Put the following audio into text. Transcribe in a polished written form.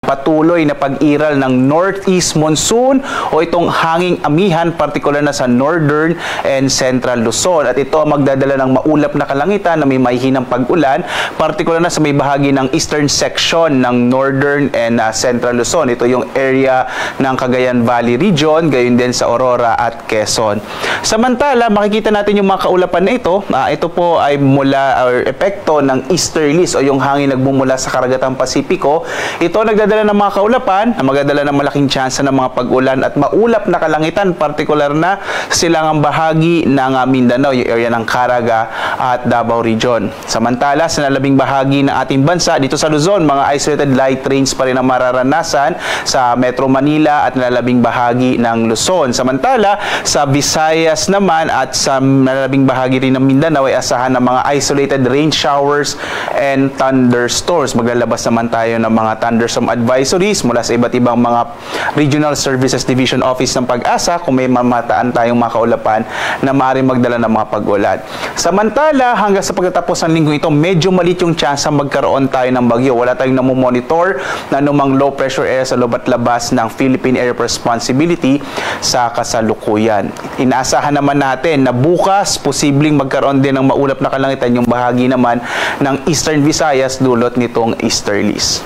patuloy na pag-iral ng northeast monsoon o itong hanging amihan, partikular na sa northern and central Luzon. At ito magdadala ng maulap na kalangitan na may mahihinang pag-ulan, partikular na sa may bahagi ng eastern section ng northern and central Luzon. Ito yung area ng Cagayan Valley region, gayon din sa Aurora at Quezon. Samantala, makikita natin yung mga kaulapan na ito. Ito po ay mula or epekto ng easterlies o yung hangin nagmumula sa Karagatang Pasipiko. Ito nagdadala ng mga kaulapan na magdadala ng malaking tsansa ng mga pag-ulan at maulap na kalangitan, partikular na silangang bahagi ng Mindanao, yung area ng Caraga at Davao region. Samantala, sa nalabing bahagi ng ating bansa, dito sa Luzon, mga isolated light rains pa rin ang mararanasan sa Metro Manila at nalalabing bahagi ng Luzon. Samantala, sa Visayas naman at sa nalalabing bahagi rin ng Mindanao ay asahan ng mga isolated rain showers and thunderstorms. Maglalabas naman tayo ng mga thunderstorm advisories mula sa iba't ibang mga Regional Services Division Office ng Pag-asa kung may mamataan tayong mga kaulapan na maaaring magdala ng mga pag-ulan. Samantala, hanggang sa pagtatapos ng linggo ito, medyo maliit yung chance magkaroon tayo ng bagyo. Wala tayong namomonitor na anumang low pressure area sa loob at labas ng Philippine Area of Responsibility sa kasalukuyan. Inaasahan naman natin na bukas, posibleng magkaroon din ng maulap na kalangitan yung bahagi naman ng Eastern Visayas dulot nitong easterlies.